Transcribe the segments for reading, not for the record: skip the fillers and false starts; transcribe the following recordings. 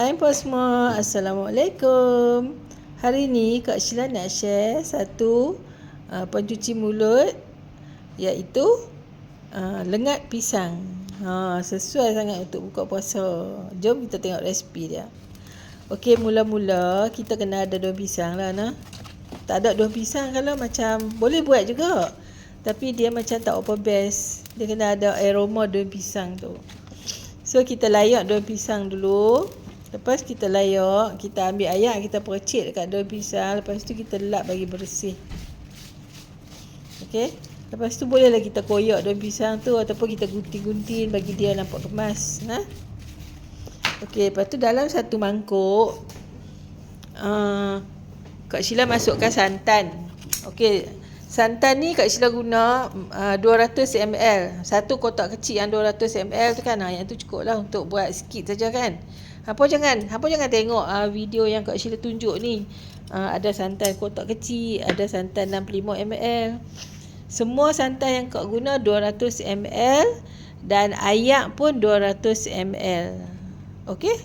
Hai puan semua, Assalamualaikum. Hari ni Kak Sheila nak share satu pencuci mulut, iaitu lengat pisang. Sesuai sangat untuk buka puasa. Jom kita tengok resipi dia. Okey, mula-mula kita kena ada daun pisang lah. Tak ada daun pisang kalau macam boleh buat juga, tapi dia macam tak apa best. Dia kena ada aroma daun pisang tu. So kita layak daun pisang dulu. Lepas kita layak, kita ambil air, kita percik dekat daun pisang. Lepas tu kita lap bagi bersih. Okey. Lepas tu bolehlah kita koyak daun pisang tu, ataupun kita gunting-gunting bagi dia nampak kemas. Okey, lepas tu dalam satu mangkuk Kak Sheila masukkan santan. Okey, santan ni Kak Sheila guna 200 ml. Satu kotak kecil yang 200 ml tu kan, yang tu cukup lah untuk buat sikit saja kan. Hampa jangan tengok video yang Kak Sheila tunjuk ni. Ada santan kotak kecil, ada santan 65 ml. Semua santan yang Kak guna 200 ml dan ayak pun 200 ml. Okey?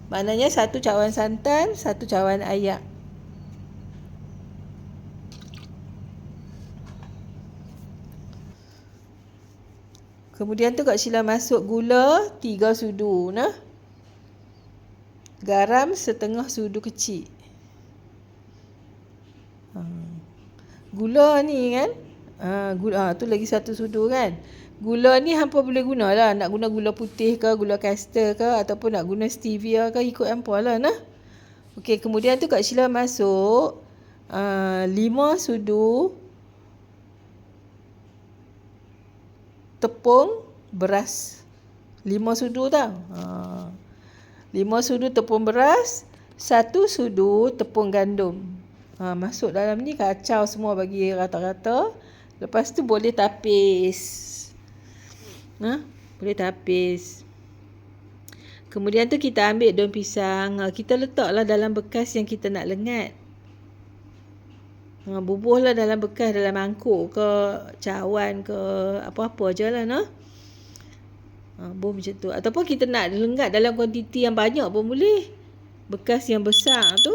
Maknanya satu cawan santan, satu cawan ayak. Kemudian tu Kak Sheila masuk gula 3 sudu. Garam setengah sudu kecil. Gula ni kan, gula tu lagi satu sudu kan. Gula ni hampa boleh guna lah. Nak guna gula putih ke, gula caster ke, ataupun nak guna stevia ke, ikut hampa lah. Okey, kemudian tu Kak Sheila masuk 5 sudu tepung beras. 5 sudu tau. 5 sudu tepung beras, 1 sudu tepung gandum. Masuk dalam ni, kacau semua bagi rata-rata. Lepas tu boleh tapis. Boleh tapis. Kemudian tu kita ambil daun pisang. Kita letaklah dalam bekas yang kita nak lengat. Bubuhlah dalam bekas, dalam mangkuk ke, cawan ke, apa-apa je lah. Bubuh macam tu. Ataupun kita nak lengat dalam kuantiti yang banyak pun boleh. Bekas yang besar tu,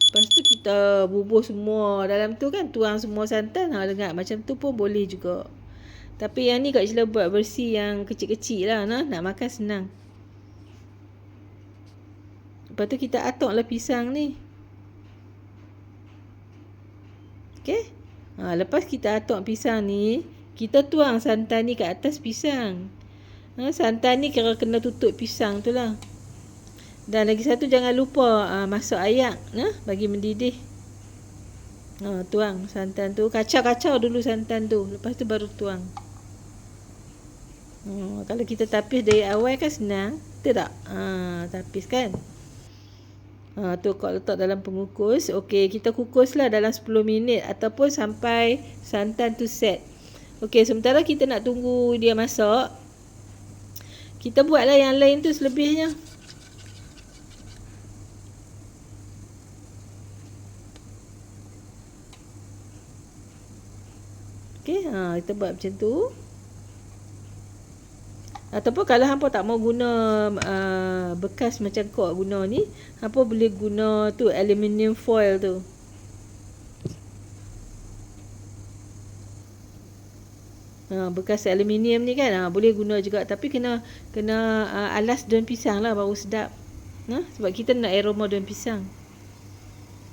lepas tu kita bubuh semua dalam tu kan, tuang semua santan, lengat macam tu pun boleh juga. Tapi yang ni Kak Sheila buat versi yang kecil-kecil lah. Nak makan senang. Lepas tu kita atuklah pisang ni. Okey. Lepas kita atuk pisang ni, kita tuang santan ni kat atas pisang. Santan ni kena tutup pisang tu lah. Dan lagi satu, jangan lupa masuk ayak bagi mendidih. Tuang santan tu, kacau-kacau dulu santan tu, lepas tu baru tuang. Kalau kita tapis dari awal kan senang, betul tak? Tapis kan. Tu kau letak dalam pengukus. Okey, kita kukuslah dalam 10 minit ataupun sampai santan tu set. Okey, sementara kita nak tunggu dia masak, kita buatlah yang lain tu selebihnya. Okey, kita buat macam tu. Ataupun kalau hampa tak mau guna bekas macam kau guna ni, hampa boleh guna tu aluminium foil tu. Bekas aluminium ni kan, boleh guna juga, tapi kena alas daun pisang lah baru sedap. Sebab kita nak aroma daun pisang.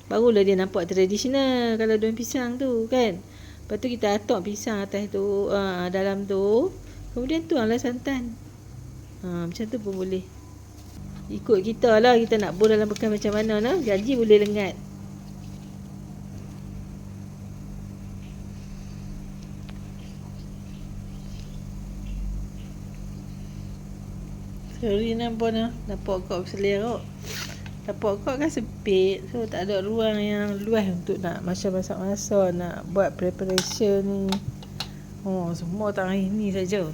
Barulah dia nampak tradisional kalau daun pisang tu kan. Lepas tu kita atuk pisang atas tu, dalam tu. Kemudian tuanglah santan. Macam tu pun boleh. Ikut kita lah, kita nak buat dalam bekas macam mana. Janji boleh lengat. Sorry nampak kau berselerok. Tapak kau kan sempit, so tak ada ruang yang luas untuk nak masak-masak, nak buat preparation ni. Semua tangan ini saja.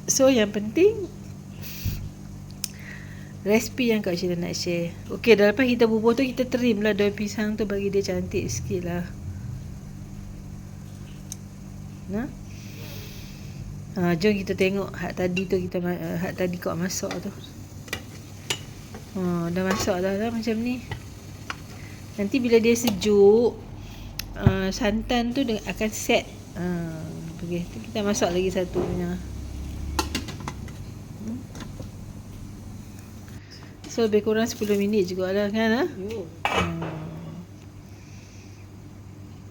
So yang penting resipi yang Kak Sheila nak share. Okey, dah lepas kita bubuh tu, kita trim lah daun pisang tu bagi dia cantik sikit lah. Jom kita tengok hak tadi tu hak tadi kau masak tu. Dah masak dah macam ni. Nanti bila dia sejuk, santan tu akan set. Okay, kita masak lagi satu punya. So lebih kurang 10 minit jugalah kan.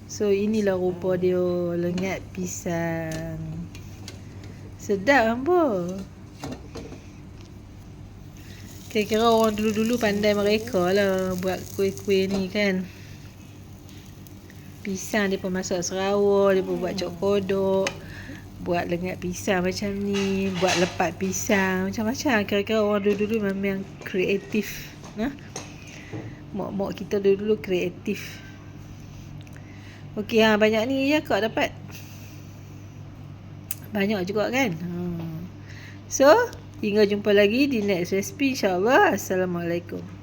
So inilah rupa dia, lengat pisang. Sedap apa? Kira-kira orang dulu-dulu pandai mereka lah buat kuih-kuih ni kan. Pisang dia pun masak Sarawak, dia pun buat cok kodok, buat lengat pisang macam ni, buat lepat pisang, macam-macam. Kira-kira orang dulu-dulu memang kreatif. Mak-mak kita dulu kreatif. Okey, banyak ni je kau dapat. Banyak juga kan. So, hingga jumpa lagi di next recipe insya-Allah. Assalamualaikum.